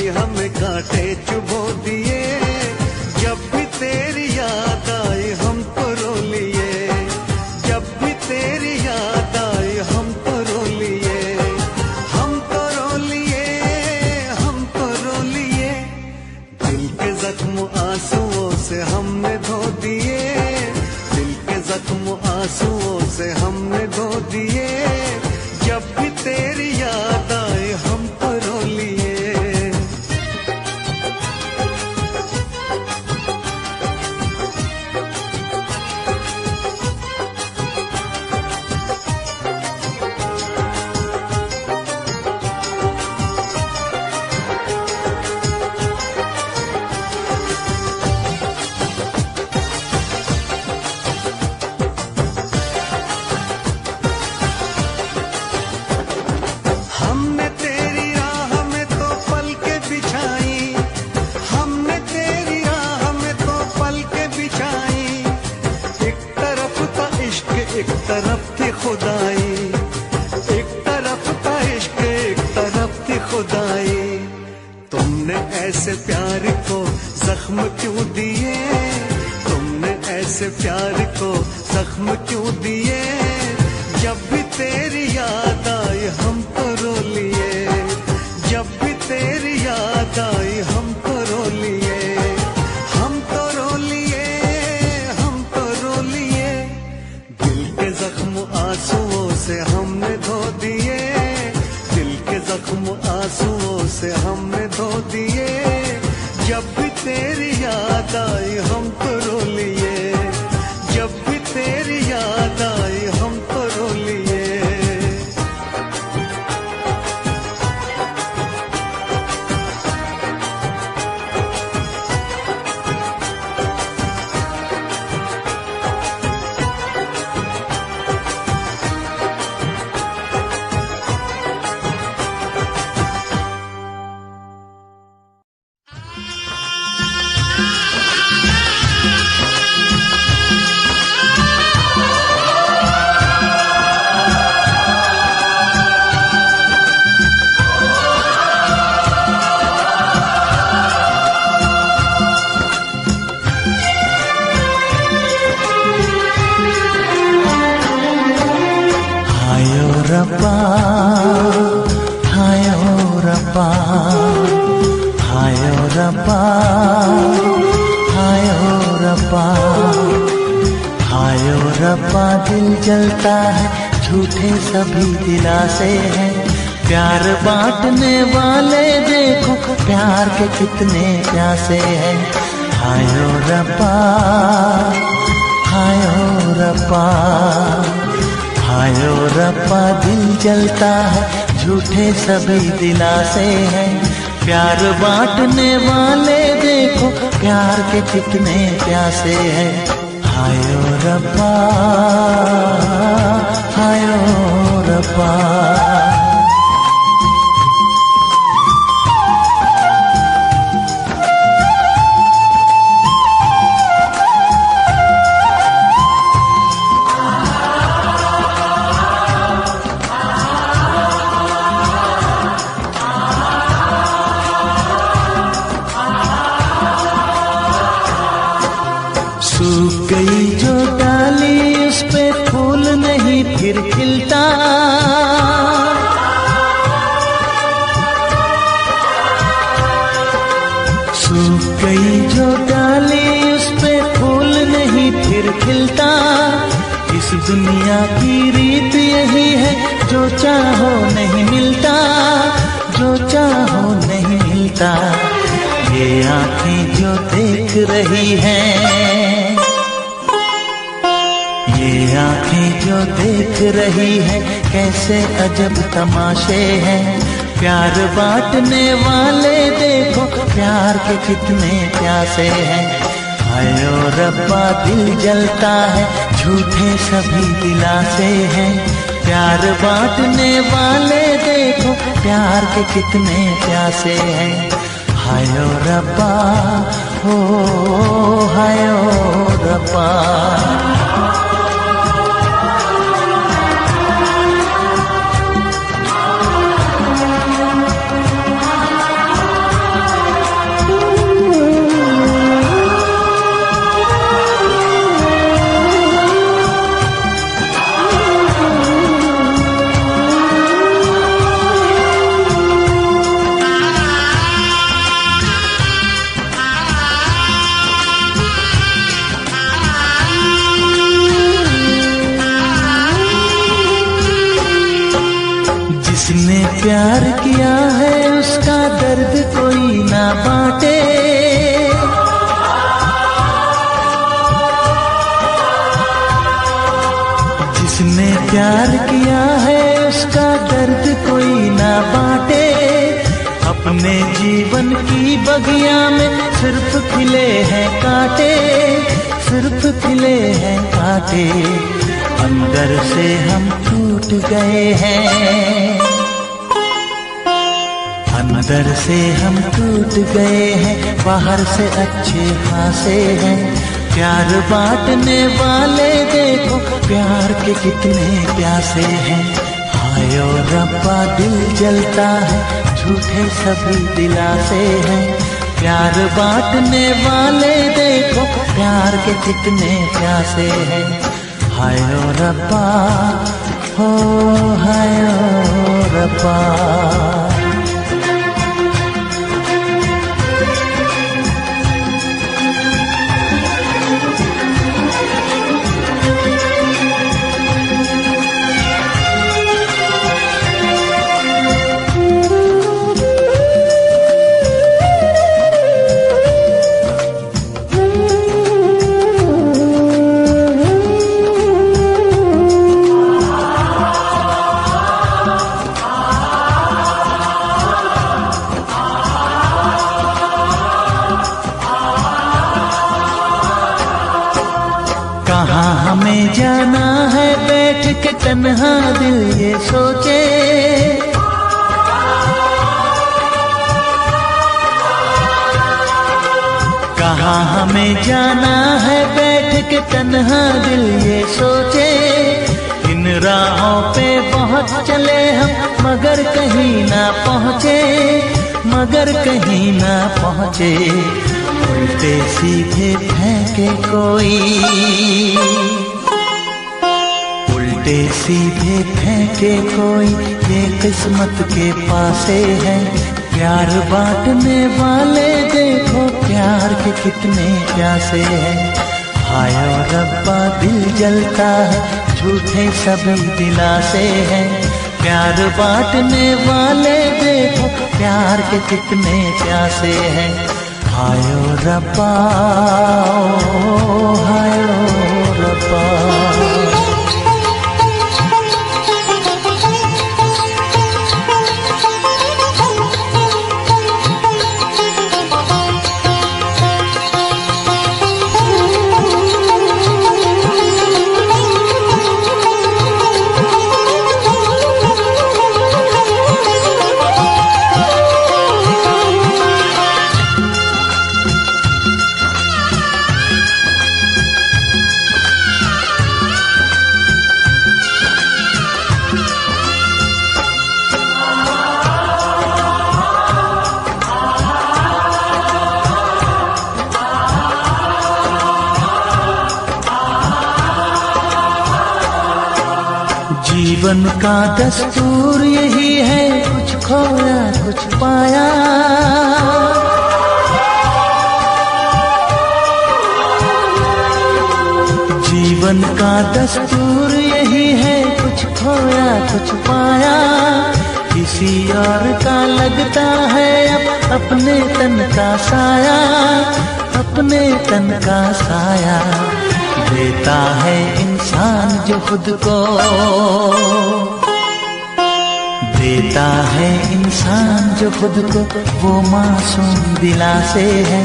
हमें कांटे चुभो दिए, जब भी तेरी याद आई हमको रो लिए, जब भी तेरी याद आई हमको रो लिए, हमको रो लिए, हमको रो लिए। दिल के जख्म आंसुओं से हमने धो दिए, दिल के जख्म आंसुओं से हमने धो दिए, जब भी तेरी याद आए हमको रो लिए। हमने तेरी राह में तो पलकें बिछाई, हमने तेरी राह में तो पलकें बिछाई। एक तरफ था इश्क एक तरफ थी खुदाई, एक तरफ था इश्क एक तरफ थी खुदाई। तुमने ऐसे प्यार को जख्म क्यों दिए, तुमने ऐसे प्यार को जख्म क्यों दिए, जब भी तेरी याद आई हमको रो लिए, जब भी तेरी याद आई हमको रो लिए, हमको रो लिए, हमको रो लिए। दिल के जख्म आंसुओं से हमने धो दिए, दिल के जख्म आंसुओं से हमने धो दिए, जब भी तेरी याद आई हमको रो लिए, जब भी तेरी याद आई हमको रो लिए। हायो रब्बा, हायो रब्बा, हायो रब्बा, हायो रब्बा, हायो रब्बा। दिल जलता है झूठे सभी दिलासे हैं, प्यार बांटने वाले देखो प्यार के कितने प्यासे हैं। हायो रब्बा, हायो रब्बा, हायो रब्बा। दिल जलता है झूठे सभी दिलासे हैं, प्यार बांटने वाले देखो प्यार के कितने प्यासे हैं। हायो रब्बा, हायो रब्बा। सूख गई जो डाली उस पे फूल नहीं फिर खिलता, सूख गई जो डाली उस पे फूल नहीं फिर खिलता। इस दुनिया की रीत यही है, जो चाहो नहीं मिलता, जो चाहो नहीं मिलता। ये आंखें जो देख रही हैं, ये आंखें जो देख रही है, कैसे अजब तमाशे हैं। प्यार बांटने वाले देखो प्यार के कितने प्यासे हैं। हायो रब्बा दिल जलता है झूठे सभी दिलासे हैं। प्यार बांटने वाले देखो प्यार के कितने प्यासे हैं। हायो रब्बा हो हायो रब्बा। उसका दर्द कोई ना बांटे। अपने जीवन की बगिया में सिर्फ खिले हैं कांटे, सिर्फ खिले हैं कांटे। अंदर से हम टूट गए हैं, अंदर से हम टूट गए हैं, बाहर से अच्छे खासे हैं। प्यार बांटने वाले देखो प्यार के कितने प्यासे हैं। हाय ओ रब्बा दिल जलता है, झूठे सभी दिलासे हैं। प्यार बांटने वाले देखो प्यार के कितने प्यासे हैं। हाय ओ रब्बा, हो हाय ओ रब्बा। हमें जाना है बैठ के तन्हा दिल ये सोचे। कहाँ हमें जाना है बैठ के तन्हा दिल ये सोचे। इन राहों पे बहुत चले हम मगर कहीं ना पहुँचे, मगर कहीं ना पहुँचे। उल्टे सीधे फेंके कोई, उल्टे सीधे फेंके कोई, ये किस्मत के पासे है। प्यार बांटने वाले देखो प्यार के कितने प्यासे हैं। हाय ओ रब्बा दिल जलता है, झूठे सभी दिलासे हैं। प्यार बांटने वाले देखो प्यार के कितने प्यासे हैं। हाय ओ रब्बा, ओ हाय ओ रब्बा। जीवन का दस्तूर यही है, कुछ खोया कुछ पाया। जीवन का दस्तूर यही है, कुछ खोया कुछ पाया। किसी और का लगता है अब अपने तन का साया, अपने तन का साया। देता है इंसान जो खुद को, देता है इंसान जो खुद को, वो मासूम दिलासे है।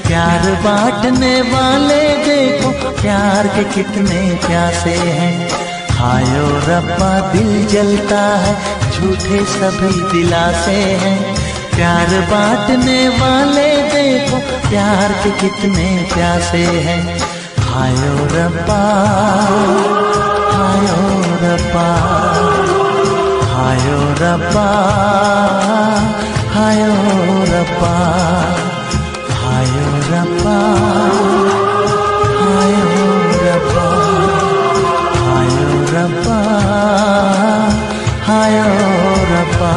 प्यार बांटने वाले देखो प्यार के कितने प्यासे हैं। हाय ओ रब्बा दिल जलता है, झूठे सभी दिलासे हैं। प्यार बांटने वाले देखो प्यार के कितने प्यासे हैं। हाय ओ रब्बा, हाय ओ रब्बा, हाय ओ रब्बा, हाय ओ रब्बा, हाय ओ रब्बा, हाय ओ रब्बा, हाय ओ रब्बा, हाय ओ रब्बा।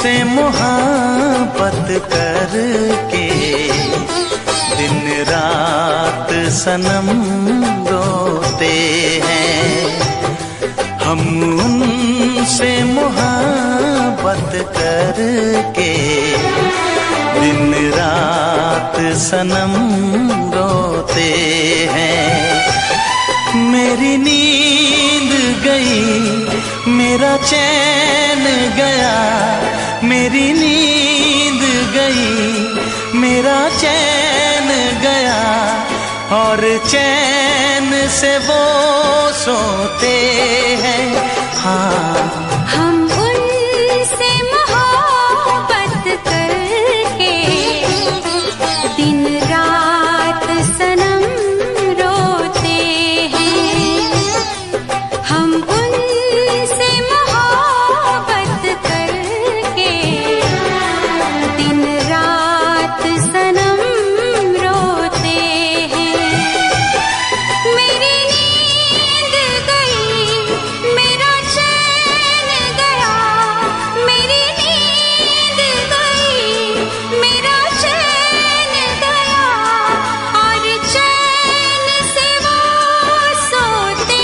तुमसे मोहब्बत करके दिन रात सनम रोते हैं। हम उनसे मोहब्बत करके दिन रात सनम रोते हैं। मेरी नींद गई मेरा चैन गया, मेरी नींद गई मेरा चैन गया, और चैन से वो सोते हैं। हाँ, हम उनसे मोहब्बत करके दिन रात सनम रोते हैं। हम उनसे मोहब्बत करके दिन रात सनम रोते हैं। मेरी नींद गई मेरा चैन गया, मेरी नींद गई मेरा चैन गया, और चैन से वो सोते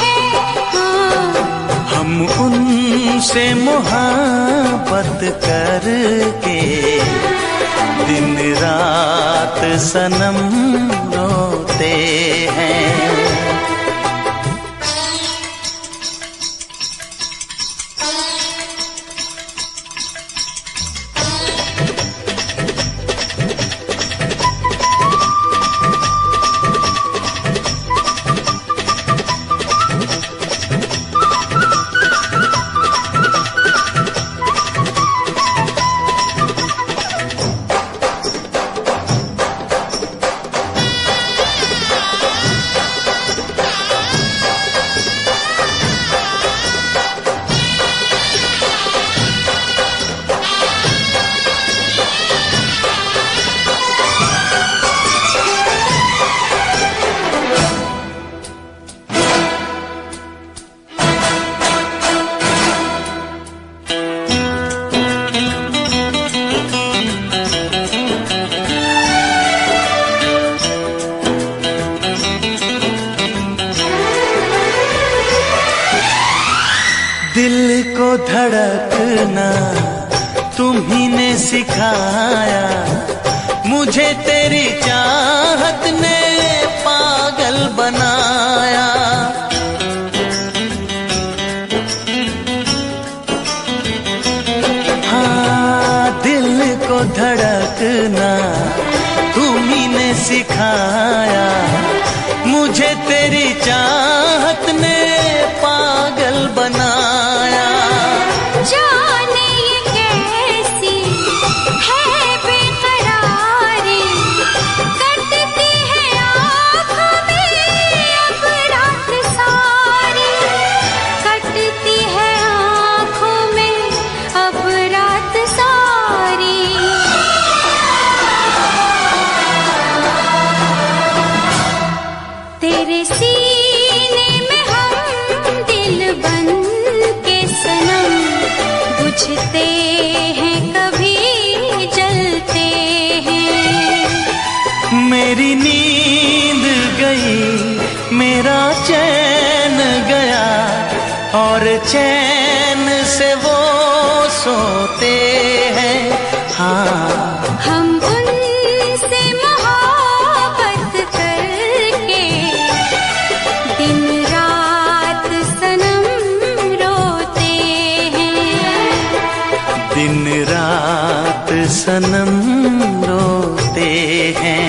हैं। हाँ, हम उनसे मोहब्बत करके दिन रात सनम रोते हैं। दिल को धड़कना तुम्ही ने सिखाया, मुझे तेरी चाहत ने पागल बनाया। हाँ, दिल को धड़कना तुम्ही ने सिखाया, मुझे तेरी चाहत ने पागल बनाया। जाने ये कैसी है बेकरारी, कटती है आँखों में अब रात सारी, कटती है आँखों में अब रात सारी। तेरे सीने में हम दिल बन के सनम बुझते हैं कभी जलते हैं। मेरी नींद गई मेरा चैन गया, और चैन से वो सोते हैं। हाँ, हम उनसे मोहब्बत करके दिन रात सनम रोते हैं। दिन रात सनम रोते हैं।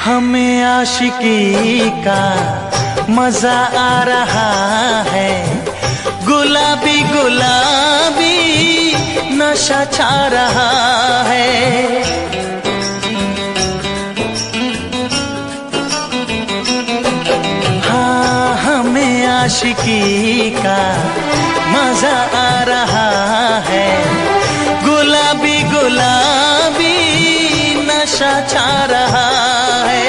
हमें आशिकी का मजा आ रहा है, गुलाबी गुलाबी नशा छा रहा है। हाँ, हमें आशिकी का मजा आ रहा है, गुलाबी गुलाबी नशा छा रहा है।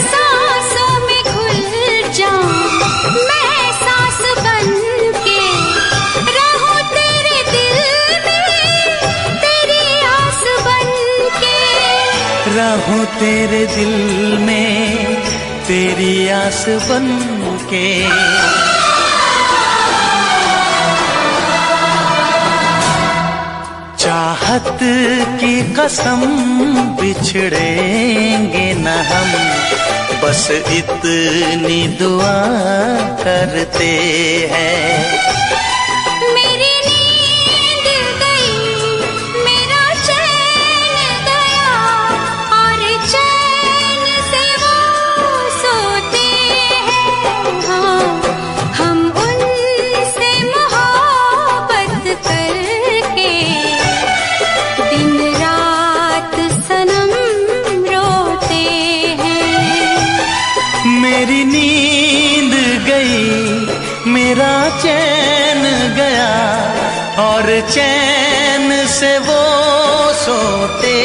सांसों में घुल जाऊं मैं सांस बन के, रहूं तेरे दिल में तेरी आस बन के, रहूं तेरे दिल में तेरी आस बन के। चाहत की कसम बिछड़ेंगे न हम, बस इतनी दुआ करते हैं। मेरी नींद गई मेरा चैन गया, और चैन से वो सोते हैं। हाँ, हम उनसे मोहब्बत करके दिन रात सनम रोते हैं। मेरी नींद गई मेरा चैन गया, और चैन से वो सोते